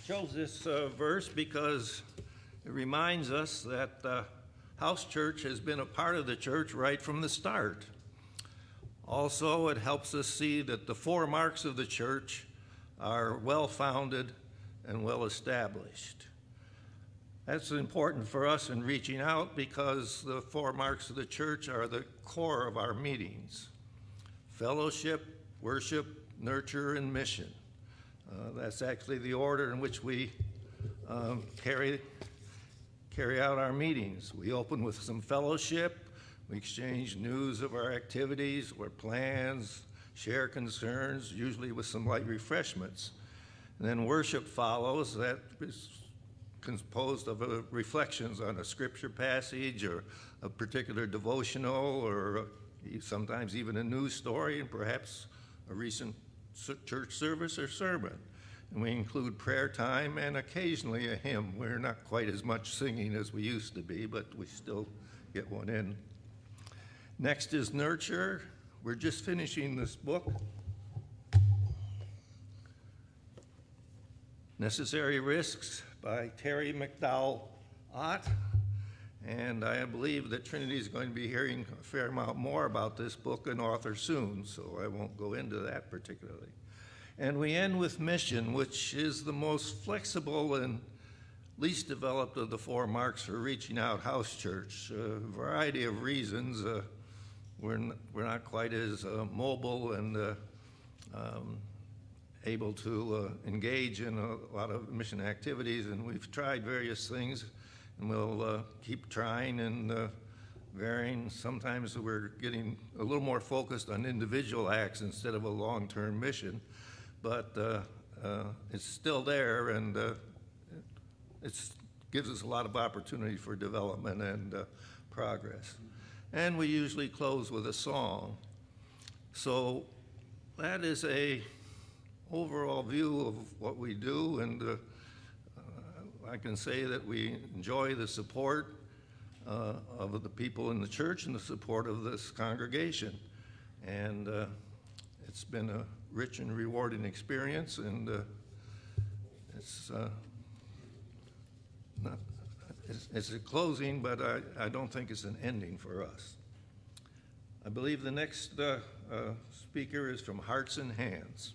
Chose this verse because it reminds us that house church has been a part of the church right from the start. Also, it helps us see that the four marks of the church are well-founded and well-established. That's important for us in reaching out because the four marks of the church are the core of our meetings: fellowship, worship, nurture, and mission. That's actually the order in which we carry out our meetings. We open with some fellowship. We exchange news of our activities or plans, share concerns, usually with some light refreshments. And then worship follows. That is composed of reflections on a scripture passage or a particular devotional or sometimes even a news story and perhaps a recent church service or sermon. And we include prayer time and occasionally a hymn. We're not quite as much singing as we used to be, but we still get one in. Next is nurture. We're just finishing this book, Necessary Risks by Terry McDowell Ott. And I believe that Trinity is going to be hearing a fair amount more about this book and author soon, so I won't go into that particularly. And we end with mission, which is the most flexible and least developed of the four marks for reaching out house church. A variety of reasons. We're not quite as mobile and able to engage in a lot of mission activities, and we've tried various things, and we'll keep trying and varying. Sometimes we're getting a little more focused on individual acts instead of a long-term mission, but it's still there, and it gives us a lot of opportunity for development and progress. And we usually close with a song. So that is a overall view of what we do, and I can say that we enjoy the support of the people in the church and the support of this congregation. And it's been a rich and rewarding experience, and it's a closing, but I don't think it's an ending for us. I believe the next speaker is from Hearts and Hands.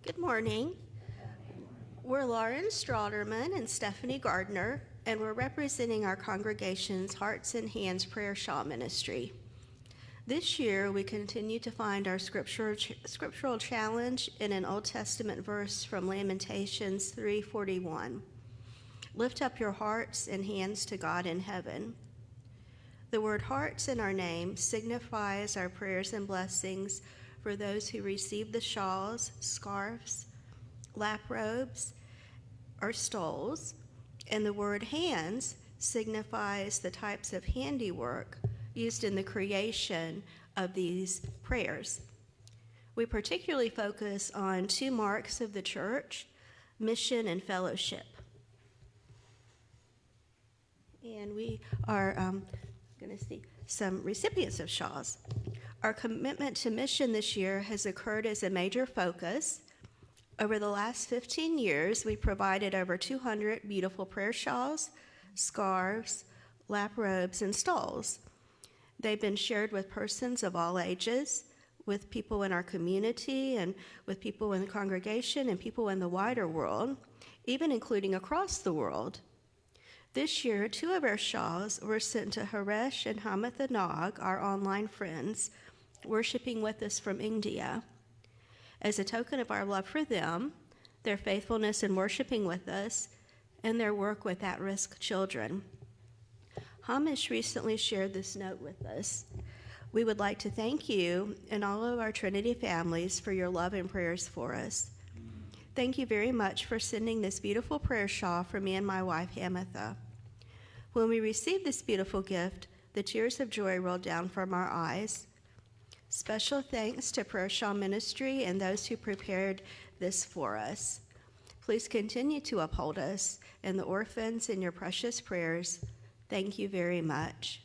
Good morning. We're Lauren Strauderman and Stephanie Gardner, and we're representing our congregation's Hearts and Hands Prayer Shawl Ministry. This year, we continue to find our scriptural challenge in an Old Testament verse from Lamentations 3:41. Lift up your hearts and hands to God in heaven. The word hearts in our name signifies our prayers and blessings for those who receive the shawls, scarves, lap robes, or stoles, and the word hands signifies the types of handiwork used in the creation of these prayers. We particularly focus on two marks of the church: mission and fellowship. And we are going to see some recipients of shawls. Our commitment to mission this year has occurred as a major focus. Over the last 15 years, we provided over 200 beautiful prayer shawls, scarves, lap robes, and stoles. They've been shared with persons of all ages, with people in our community, and with people in the congregation, and people in the wider world, even including across the world. This year, 2 of our shawls were sent to Haresh and Hamath Anag, our online friends, worshiping with us from India. As a token of our love for them, their faithfulness in worshiping with us, and their work with at-risk children. Hamish recently shared this note with us. We would like to thank you and all of our Trinity families for your love and prayers for us. Thank you very much for sending this beautiful prayer shawl for me and my wife, Hamatha. When we received this beautiful gift, the tears of joy rolled down from our eyes. Special thanks to Prayer Shawl Ministry and those who prepared this for us. Please continue to uphold us and the orphans in your precious prayers. Thank you very much.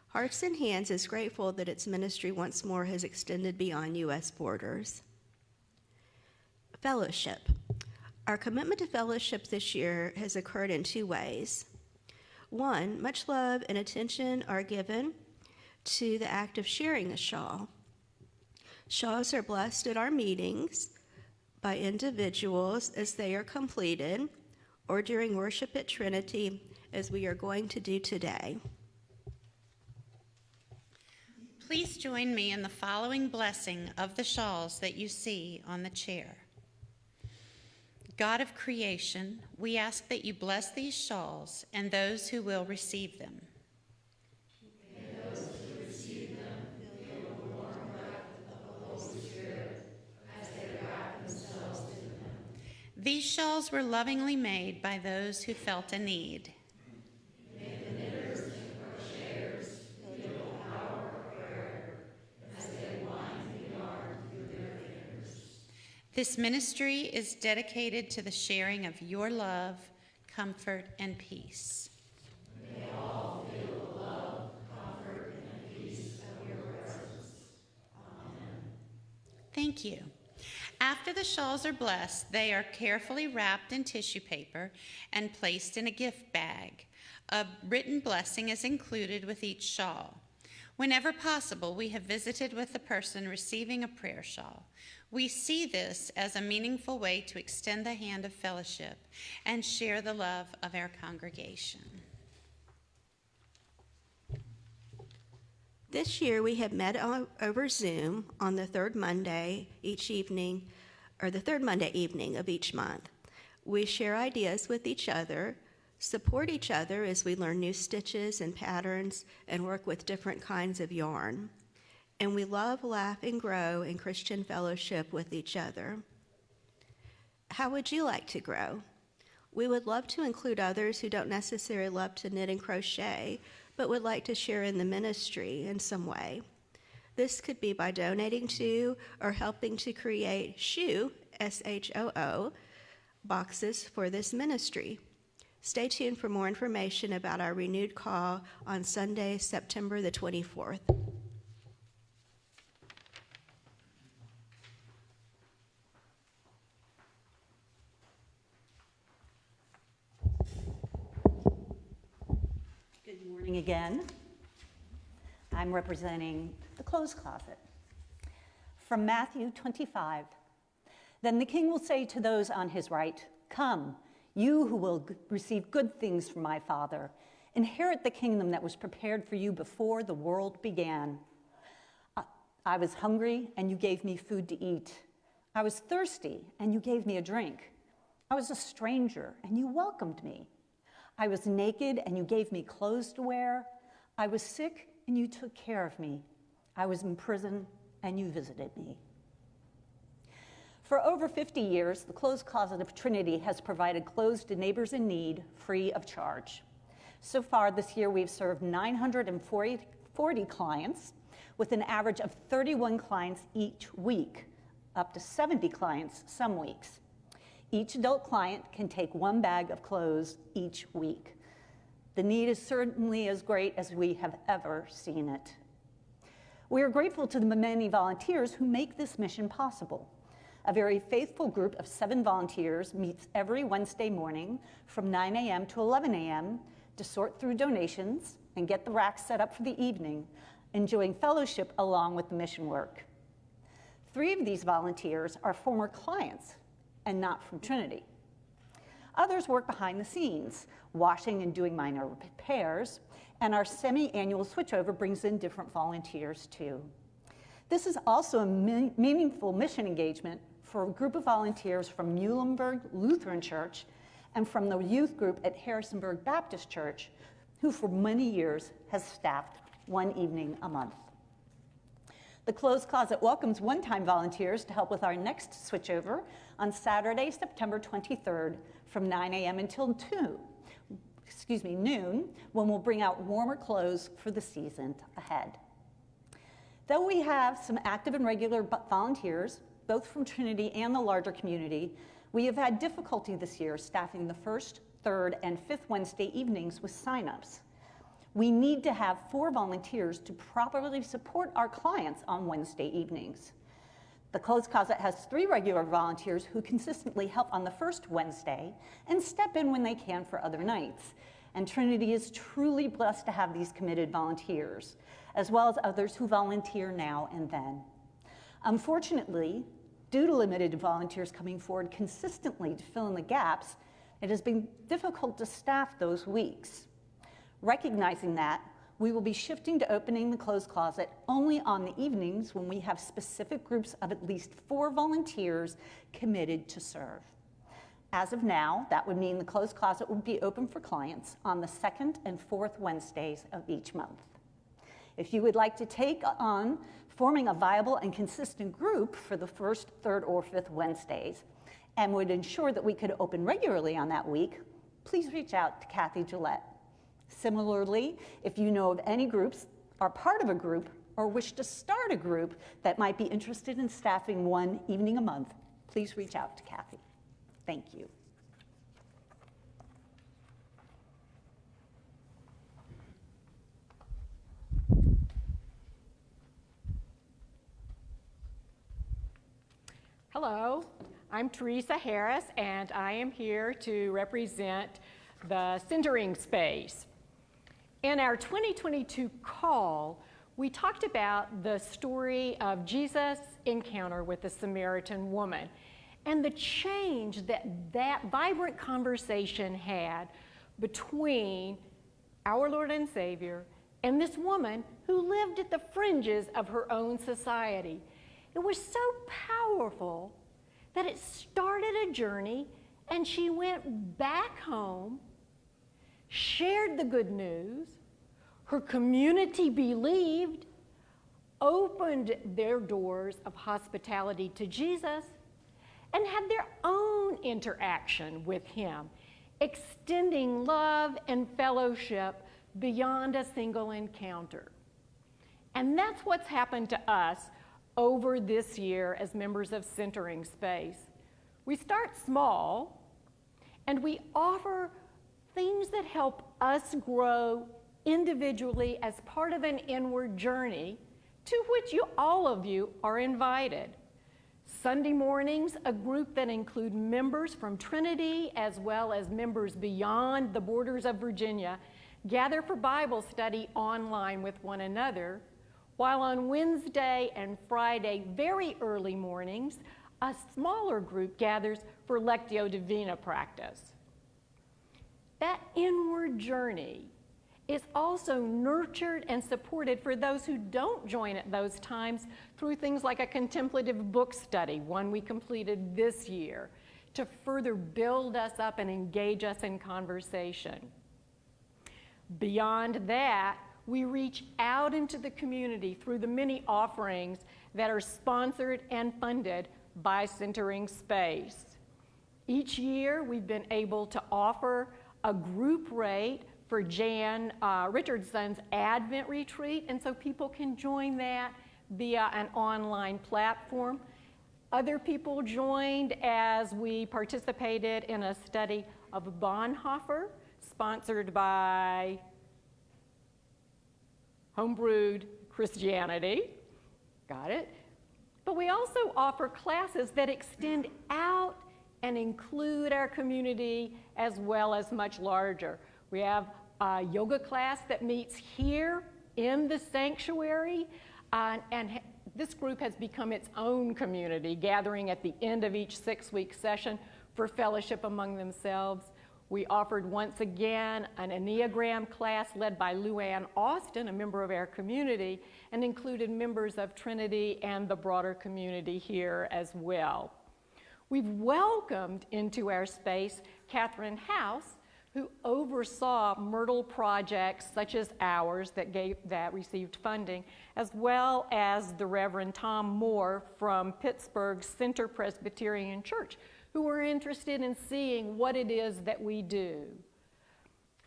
Hearts and Hands is grateful that its ministry once more has extended beyond U.S. borders. Fellowship. Our commitment to fellowship this year has occurred in two ways. One, much love and attention are given to the act of sharing a shawl. Shawls are blessed at our meetings by individuals as they are completed, or during worship at Trinity, as we are going to do today. Please join me in the following blessing of the shawls that you see on the chair. God of creation, we ask that you bless these shawls and those who will receive them. May those who receive them feel the warm breath of the Holy Spirit as they wrap themselves in them. These shawls were lovingly made by those who felt a need. May the knitters and crocheters feel the power of prayer as they wind the yarn through their fingers. This ministry is dedicated to the sharing of your love, comfort, and peace. May all feel the love, comfort, and peace of your presence. Amen. Thank you. After the shawls are blessed, they are carefully wrapped in tissue paper and placed in a gift bag. A written blessing is included with each shawl. Whenever possible, we have visited with the person receiving a prayer shawl. We see this as a meaningful way to extend the hand of fellowship and share the love of our congregation. This year, we have met over Zoom on the third Monday evening of each month. We share ideas with each other, support each other as we learn new stitches and patterns and work with different kinds of yarn. And we love, laugh, and grow in Christian fellowship with each other. How would you like to grow? We would love to include others who don't necessarily love to knit and crochet, but would like to share in the ministry in some way. This could be by donating to or helping to create SHOO, S-H-O-O, boxes for this ministry. Stay tuned for more information about our renewed call on Sunday, September the 24th. Good morning again. I'm representing the clothes closet. From Matthew 25, "Then the king will say to those on his right, 'Come, you who will receive good things from my Father, inherit the kingdom that was prepared for you before the world began. I was hungry, and you gave me food to eat. I was thirsty, and you gave me a drink. I was a stranger, and you welcomed me. I was naked, and you gave me clothes to wear. I was sick, and you took care of me. I was in prison, and you visited me.'" For over 50 years, the Clothes Closet of Trinity has provided clothes to neighbors in need free of charge. So far this year, we've served 940 clients with an average of 31 clients each week, up to 70 clients some weeks. Each adult client can take one bag of clothes each week. The need is certainly as great as we have ever seen it. We are grateful to the many volunteers who make this mission possible. A very faithful group of 7 volunteers meets every Wednesday morning from 9 a.m. to 11 a.m. to sort through donations and get the racks set up for the evening, enjoying fellowship along with the mission work. 3 of these volunteers are former clients and not from Trinity. Others work behind the scenes, washing and doing minor repairs, and our semi-annual switchover brings in different volunteers too. This is also a meaningful mission engagement for a group of volunteers from Muhlenberg Lutheran Church and from the youth group at Harrisonburg Baptist Church, who for many years has staffed one evening a month. The Clothes Closet welcomes one-time volunteers to help with our next switchover on Saturday, September 23rd from 9 a.m. until noon, when we'll bring out warmer clothes for the season ahead. Though we have some active and regular volunteers, both from Trinity and the larger community, We have had difficulty this year staffing the first, third, and fifth Wednesday evenings with signups. We need to have 4 volunteers to properly support our clients on Wednesday evenings. The Closed Closet has 3 regular volunteers who consistently help on the first Wednesday and step in when they can for other nights. And Trinity is truly blessed to have these committed volunteers, as well as others who volunteer now and then. Unfortunately, due to limited volunteers coming forward consistently to fill in the gaps, it has been difficult to staff those weeks. Recognizing that, we will be shifting to opening the Closed Closet only on the evenings when we have specific groups of at least 4 volunteers committed to serve. As of now, that would mean the Closed Closet would be open for clients on the 2nd and 4th Wednesdays of each month. If you would like to take on forming a viable and consistent group for the 1st, 3rd, or 5th Wednesdays and would ensure that we could open regularly on that week, please reach out to Kathy Gillette. Similarly, if you know of any groups, are part of a group, or wish to start a group that might be interested in staffing 1 evening a month, please reach out to Kathy. Thank you. Hello, I'm Teresa Harris, and I am here to represent the Centering Space. In our 2022 call, we talked about the story of Jesus' encounter with the Samaritan woman and the change that that vibrant conversation had between our Lord and Savior and this woman who lived at the fringes of her own society. It was so powerful that it started a journey, and she went back home, shared the good news, her community believed, opened their doors of hospitality to Jesus, and had their own interaction with him, extending love and fellowship beyond a single encounter. And that's what's happened to us over this year as members of Centering Space. We start small, and we offer things that help us grow individually as part of an inward journey to which all of you are invited. Sunday mornings, a group that include members from Trinity as well as members beyond the borders of Virginia gather for Bible study online with one another, while on Wednesday and Friday, very early mornings, a smaller group gathers for Lectio Divina practice. That inward journey is also nurtured and supported for those who don't join at those times through things like a contemplative book study, one we completed this year, to further build us up and engage us in conversation. Beyond that, we reach out into the community through the many offerings that are sponsored and funded by Centering Space. Each year, we've been able to offer a group rate for Jan Richardson's Advent Retreat, and so people can join that via an online platform. Other people joined as we participated in a study of Bonhoeffer, sponsored by Homebrewed Christianity. Got it? But we also offer classes that extend out and include our community as well as much larger. We have a yoga class that meets here in the sanctuary, and this group has become its own community, gathering at the end of each 6-week session for fellowship among themselves. We offered once again an Enneagram class led by Luann Austin, a member of our community, and included members of Trinity and the broader community here as well. We've welcomed into our space Catherine House, who oversaw Myrtle projects such as ours that received funding, as well as the Reverend Tom Moore from Pittsburgh's Center Presbyterian Church, who were interested in seeing what it is that we do.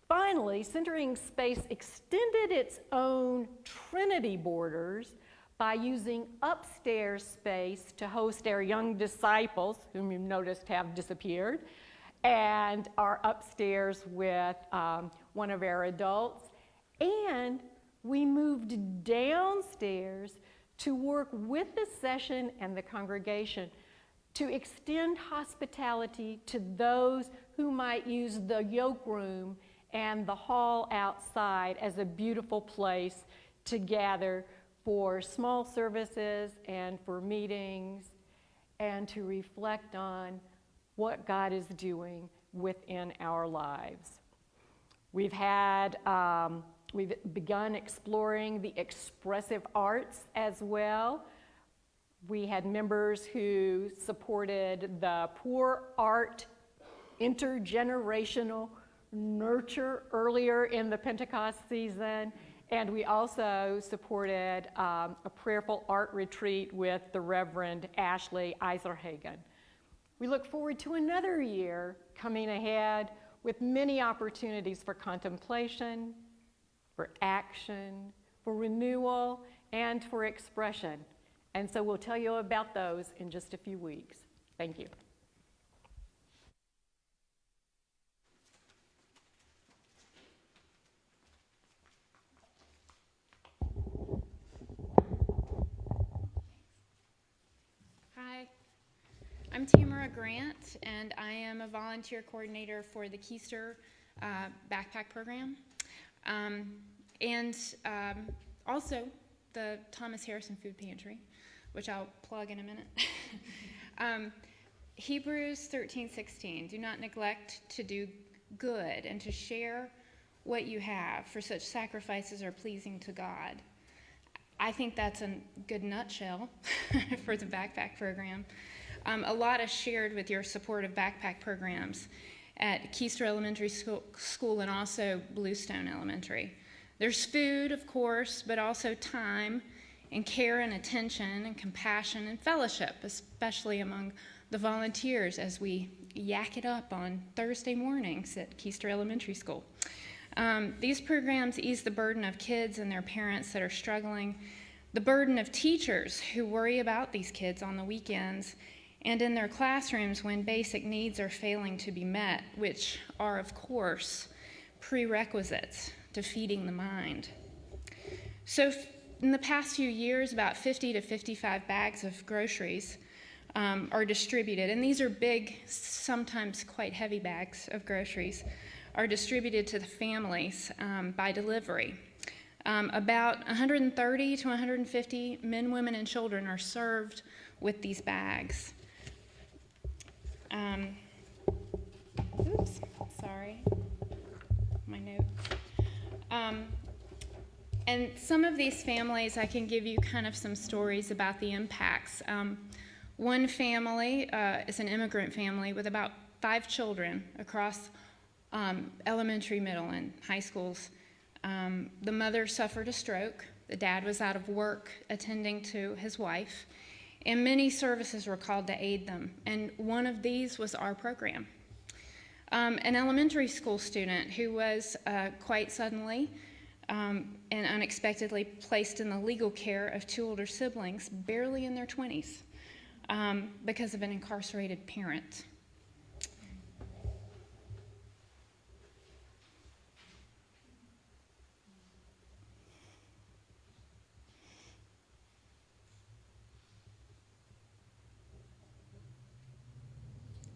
Finally, Centering Space extended its own Trinity borders by using upstairs space to host our young disciples, whom you've noticed have disappeared, and are upstairs with one of our adults. And we moved downstairs to work with the session and the congregation to extend hospitality to those who might use the yoke room and the hall outside as a beautiful place to gather for small services and for meetings and to reflect on what God is doing within our lives. We've begun exploring the expressive arts as well. We had members who supported the Poor Art Intergenerational Nurture earlier in the Pentecost season, and we also supported a prayerful art retreat with the Reverend Ashley Eiserhagen. We look forward to another year coming ahead with many opportunities for contemplation, for action, for renewal, and for expression. And so we'll tell you about those in just a few weeks. Thank you. Hi, I'm Tamara Grant, and I am a volunteer coordinator for the Keister backpack program, and also the Thomas Harrison Food Pantry, which I'll plug in a minute. Hebrews 13:16, do not neglect to do good and to share what you have, for such sacrifices are pleasing to God. I think that's a good nutshell for the backpack program. A lot is shared with your supportive backpack programs at Keister Elementary School and also Bluestone Elementary. There's food, of course, but also time and care and attention and compassion and fellowship, especially among the volunteers as we yak it up on Thursday mornings at Keister Elementary School. These programs ease the burden of kids and their parents that are struggling, the burden of teachers who worry about these kids on the weekends and in their classrooms when basic needs are failing to be met, which are, of course, prerequisites to feeding the mind. So in the past few years, about 50 to 55 bags of groceries are distributed, and these are big, sometimes quite heavy bags of groceries, are distributed to the families by delivery. About 130 to 150 men, women, and children are served with these bags. Oops, sorry, my notes. And some of these families, I can give you kind of some stories about the impacts. One family is an immigrant family with about 5 children across elementary, middle, and high schools. The mother suffered a stroke. The dad was out of work attending to his wife, and many services were called to aid them, and one of these was our program. An elementary school student who was quite suddenly and unexpectedly placed in the legal care of 2 older siblings, barely in their 20s, because of an incarcerated parent.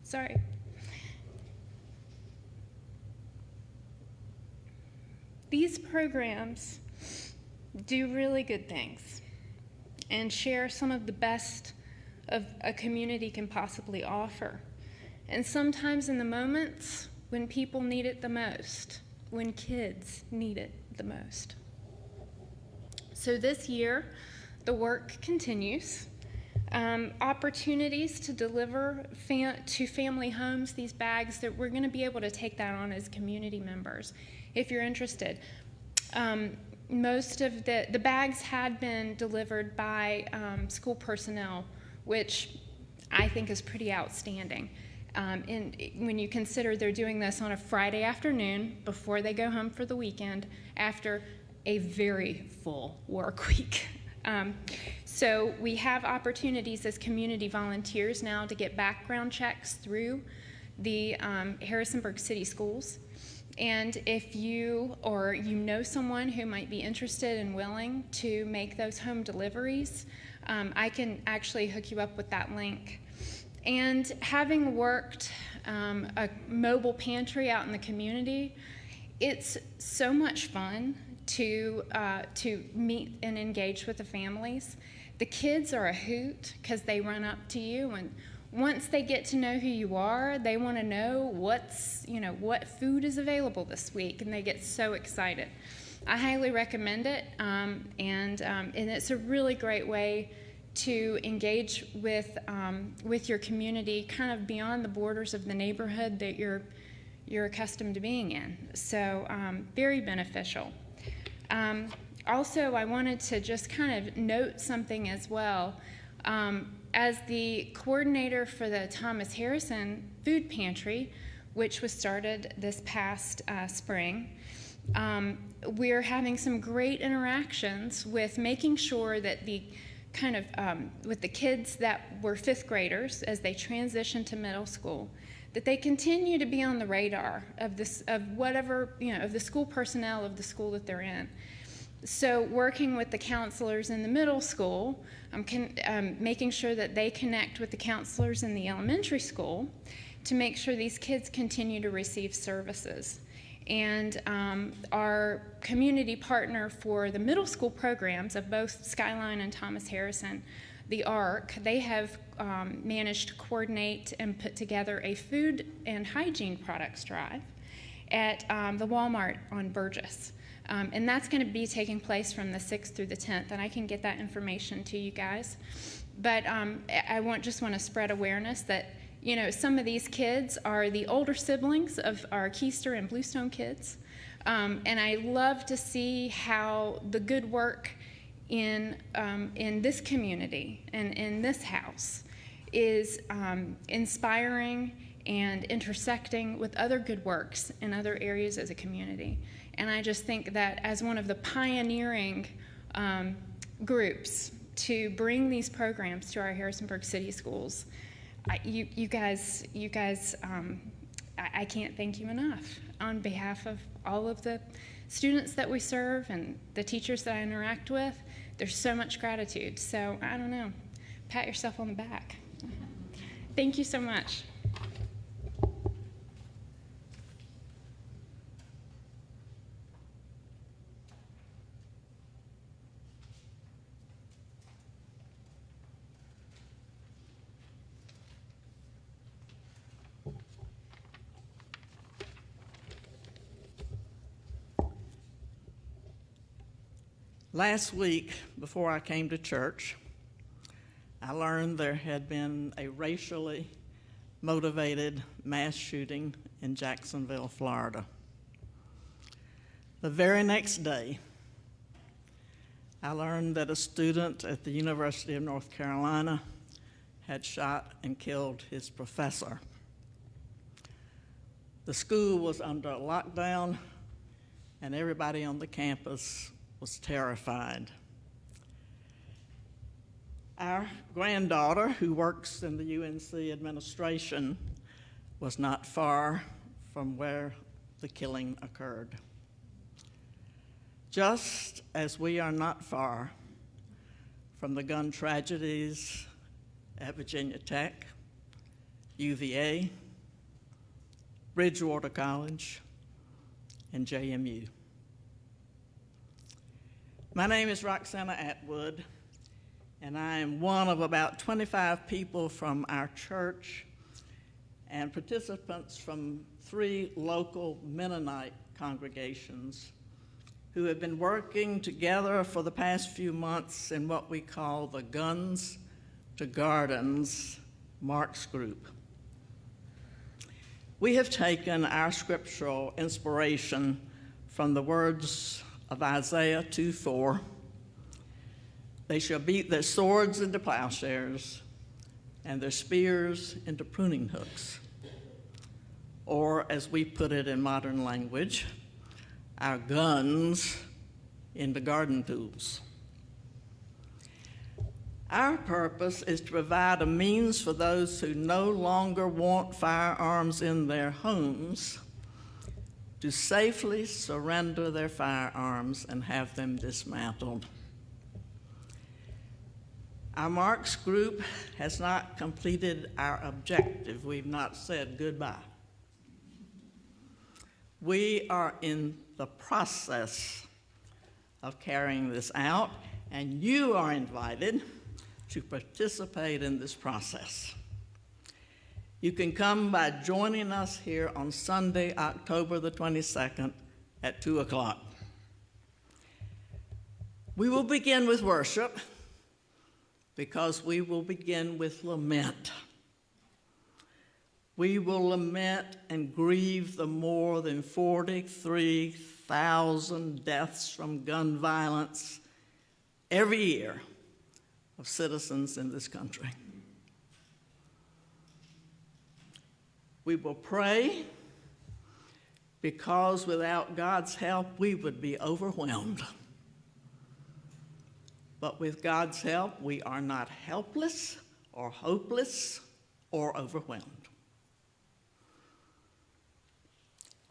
Sorry. These programs do really good things and share some of the best of a community can possibly offer. And sometimes in the moments when people need it the most, when kids need it the most. So this year, the work continues. Opportunities to deliver to family homes these bags, that we're going to be able to take that on as community members if you're interested. Most of the bags had been delivered by school personnel, which I think is pretty outstanding. And when you consider they're doing this on a Friday afternoon before they go home for the weekend after a very full work week. So we have opportunities as community volunteers now to get background checks through the Harrisonburg City Schools. And if you or you know someone who might be interested and willing to make those home deliveries, I can actually hook you up with that link. And having worked a mobile pantry out in the community, it's so much fun to meet and engage with the families. The kids are a hoot because they run up to you, and once they get to know who you are, they want to know what food is available this week, and they get so excited. I highly recommend it, and it's a really great way to engage with your community, kind of beyond the borders of the neighborhood that you're accustomed to being in. So very beneficial. Also, I wanted to just kind of note something as well. As the coordinator for the Thomas Harrison Food Pantry, which was started this past spring, we're having some great interactions with making sure that with the kids that were fifth graders as they transition to middle school, that they continue to be on the radar of the school personnel of the school that they're in. So working with the counselors in the middle school, making sure that they connect with the counselors in the elementary school to make sure these kids continue to receive services. And our community partner for the middle school programs of both Skyline and Thomas Harrison, the ARC, they have managed to coordinate and put together a food and hygiene products drive at the Walmart on Burgess. And that's going to be taking place from the 6th through the 10th, and I can get that information to you guys. But I just want to spread awareness that some of these kids are the older siblings of our Keister and Bluestone kids, and I love to see how the good work in this community and in this house is inspiring and intersecting with other good works in other areas as a community. And I just think that as one of the pioneering groups to bring these programs to our Harrisonburg City Schools, you guys, I can't thank you enough on behalf of all of the students that we serve and the teachers that I interact with. There's so much gratitude. So I don't know, pat yourself on the back. Thank you so much. Last week, before I came to church, I learned there had been a racially motivated mass shooting in Jacksonville, Florida. The very next day, I learned that a student at the University of North Carolina had shot and killed his professor. The school was under lockdown, and everybody on the campus was terrified. Our granddaughter, who works in the UNC administration, was not far from where the killing occurred. Just as we are not far from the gun tragedies at Virginia Tech, UVA, Bridgewater College, and JMU. My name is Roxana Atwood, and I am one of about 25 people from our church and participants from 3 local Mennonite congregations who have been working together for the past few months in what we call the Guns to Gardens Marks Group. We have taken our scriptural inspiration from the words of Isaiah 2:4. They shall beat their swords into plowshares and their spears into pruning hooks. Or, as we put it in modern language, our guns into garden tools. Our purpose is to provide a means for those who no longer want firearms in their homes to safely surrender their firearms and have them dismantled. Our Marks group has not completed our objective. We've not said goodbye. We are in the process of carrying this out, and you are invited to participate in this process. You can come by joining us here on Sunday, October the 22nd at 2 o'clock. We will begin with worship because we will begin with lament. We will lament and grieve the more than 43,000 deaths from gun violence every year of citizens in this country. We will pray because without God's help, we would be overwhelmed. But with God's help, we are not helpless or hopeless or overwhelmed.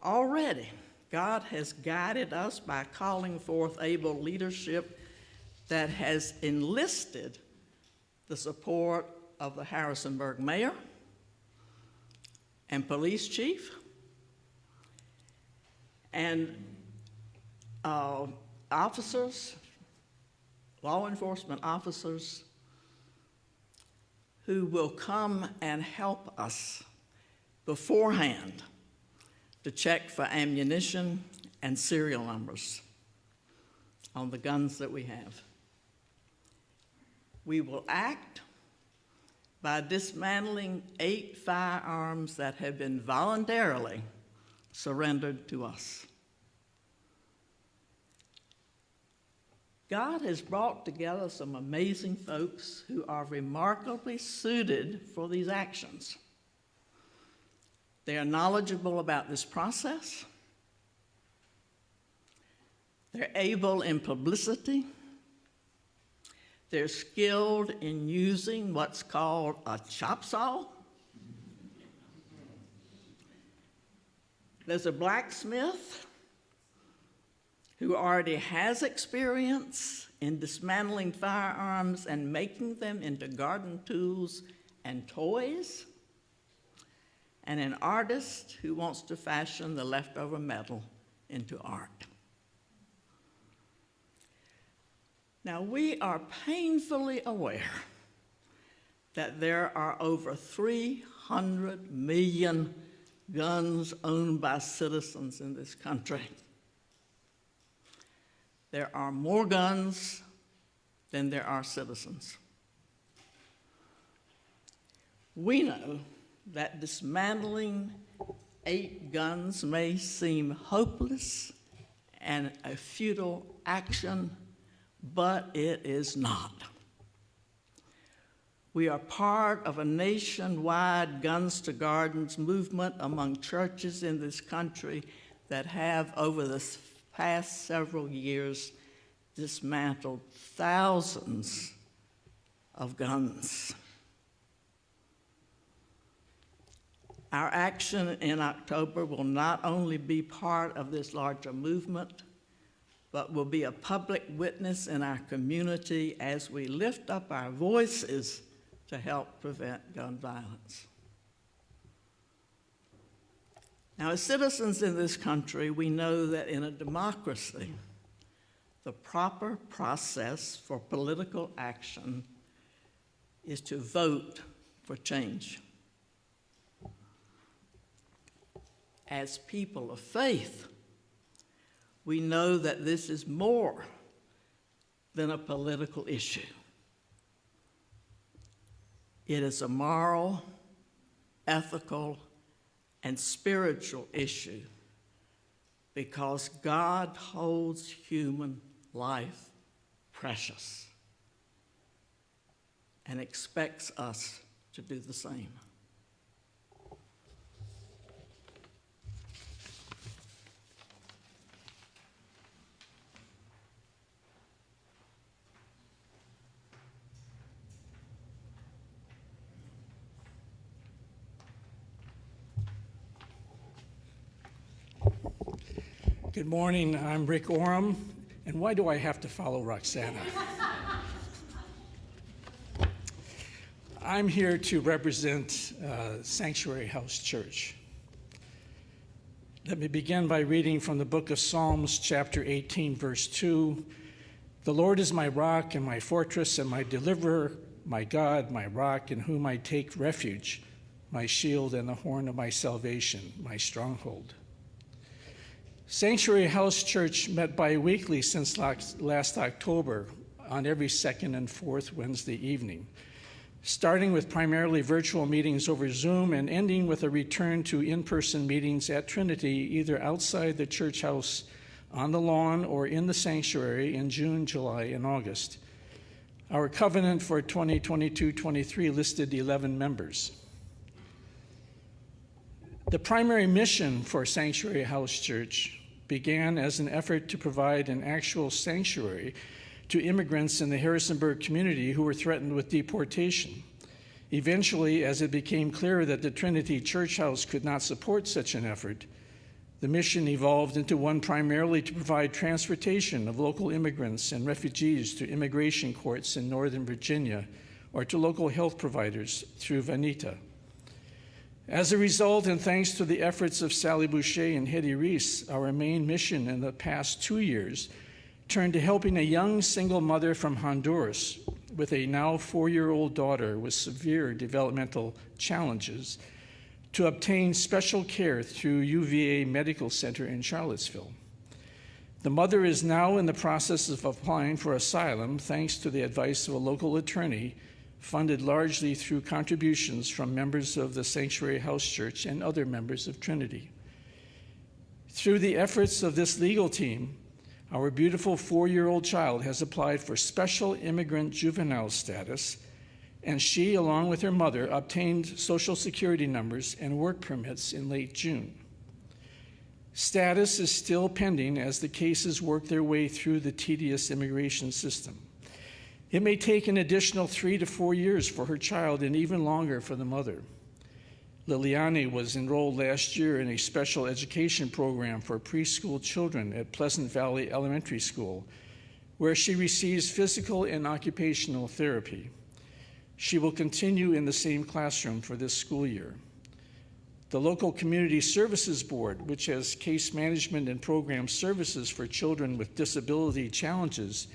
Already, God has guided us by calling forth able leadership that has enlisted the support of the Harrisonburg mayor and police chief and officers, law enforcement officers, who will come and help us beforehand to check for ammunition and serial numbers on the guns that we have. We will act by dismantling 8 firearms that have been voluntarily surrendered to us. God has brought together some amazing folks who are remarkably suited for these actions. They are knowledgeable about this process. They're able in publicity. They're skilled in using what's called a chop saw. There's a blacksmith who already has experience in dismantling firearms and making them into garden tools and toys, and an artist who wants to fashion the leftover metal into art. Now, we are painfully aware that there are over 300 million guns owned by citizens in this country. There are more guns than there are citizens. We know that dismantling 8 guns may seem hopeless and a futile action, but it is not. We are part of a nationwide Guns to Gardens movement among churches in this country that have, over the past several years, dismantled thousands of guns. Our action in October will not only be part of this larger movement, but will be a public witness in our community as we lift up our voices to help prevent gun violence. Now, as citizens in this country, we know that in a democracy, the proper process for political action is to vote for change. As people of faith, we know that this is more than a political issue. It is a moral, ethical, and spiritual issue because God holds human life precious and expects us to do the same. Good morning, I'm Rick Oram, and why do I have to follow Roxana? I'm here to represent Sanctuary House Church. Let me begin by reading from the book of Psalms, chapter 18, verse 2. The Lord is my rock and my fortress and my deliverer, my God, my rock, in whom I take refuge, my shield and the horn of my salvation, my stronghold. Sanctuary House Church met bi-weekly since last October on every second and fourth Wednesday evening, starting with primarily virtual meetings over Zoom and ending with a return to in-person meetings at Trinity, either outside the church house, on the lawn, or in the sanctuary in June, July, and August. Our covenant for 2022-23 listed 11 members. The primary mission for Sanctuary House Church began as an effort to provide an actual sanctuary to immigrants in the Harrisonburg community who were threatened with deportation. Eventually, as it became clear that the Trinity Church House could not support such an effort, the mission evolved into one primarily to provide transportation of local immigrants and refugees to immigration courts in Northern Virginia or to local health providers through Vanita. As a result, and thanks to the efforts of Sally Boucher and Hetty Reese, our main mission in the past 2 years turned to helping a young single mother from Honduras with a now 4-year-old daughter with severe developmental challenges to obtain special care through UVA Medical Center in Charlottesville. The mother is now in the process of applying for asylum thanks to the advice of a local attorney, funded largely through contributions from members of the Sanctuary House Church and other members of Trinity. Through the efforts of this legal team, our beautiful 4-year-old child has applied for special immigrant juvenile status, and she, along with her mother, obtained Social Security numbers and work permits in late June. Status is still pending as the cases work their way through the tedious immigration system. It may take an additional 3 to 4 years for her child and even longer for the mother. Liliane was enrolled last year in a special education program for preschool children at Pleasant Valley Elementary School, where she receives physical and occupational therapy. She will continue in the same classroom for this school year. The local Community Services Board, which has case management and program services for children with disability challenges,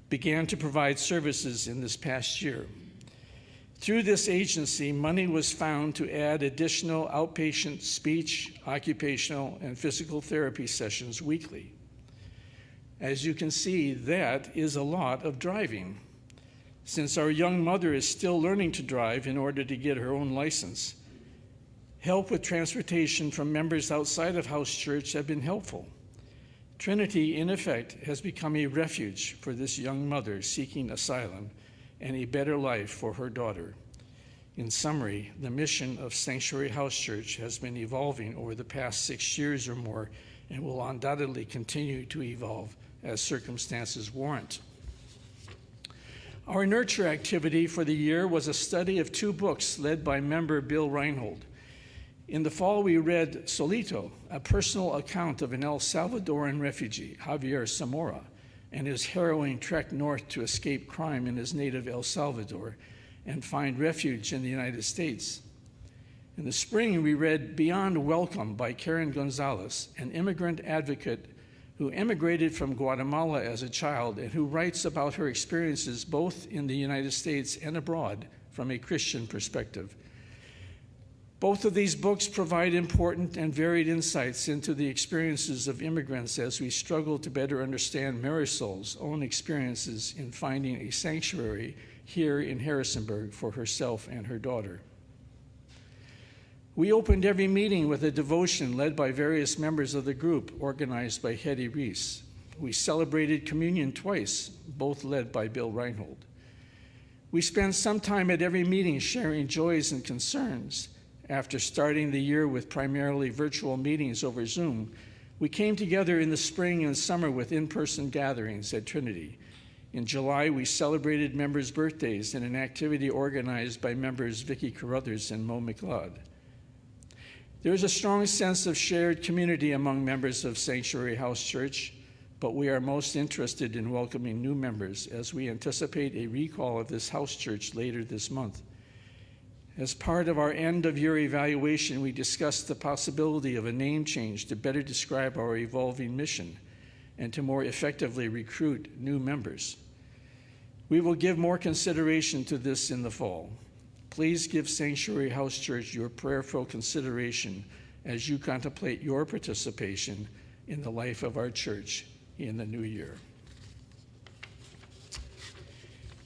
began to provide services in this past year. Through this agency, money was found to add additional outpatient speech, occupational, and physical therapy sessions weekly. As you can see, that is a lot of driving. Since our young mother is still learning to drive in order to get her own license, help with transportation from members outside of House Church have been helpful. Trinity, in effect, has become a refuge for this young mother seeking asylum and a better life for her daughter. In summary, the mission of Sanctuary House Church has been evolving over the past 6 years or more and will undoubtedly continue to evolve as circumstances warrant. Our nurture activity for the year was a study of 2 books led by member Bill Reinhold. In the fall, we read Solito, a personal account of an El Salvadoran refugee, Javier Zamora, and his harrowing trek north to escape crime in his native El Salvador and find refuge in the United States. In the spring, we read Beyond Welcome by Karen Gonzalez, an immigrant advocate who emigrated from Guatemala as a child and who writes about her experiences both in the United States and abroad from a Christian perspective. Both of these books provide important and varied insights into the experiences of immigrants as we struggle to better understand Marisol's own experiences in finding a sanctuary here in Harrisonburg for herself and her daughter. We opened every meeting with a devotion led by various members of the group, organized by Hetty Reese. We celebrated communion twice, both led by Bill Reinhold. We spent some time at every meeting sharing joys and concerns. After starting the year with primarily virtual meetings over Zoom, we came together in the spring and summer with in-person gatherings at Trinity. In July, we celebrated members' birthdays in an activity organized by members Vicki Carruthers and Mo McLeod. There is a strong sense of shared community among members of Sanctuary House Church, but we are most interested in welcoming new members as we anticipate a recall of this house church later this month. As part of our end-of-year evaluation, we discussed the possibility of a name change to better describe our evolving mission and to more effectively recruit new members. We will give more consideration to this in the fall. Please give Sanctuary House Church your prayerful consideration as you contemplate your participation in the life of our church in the new year.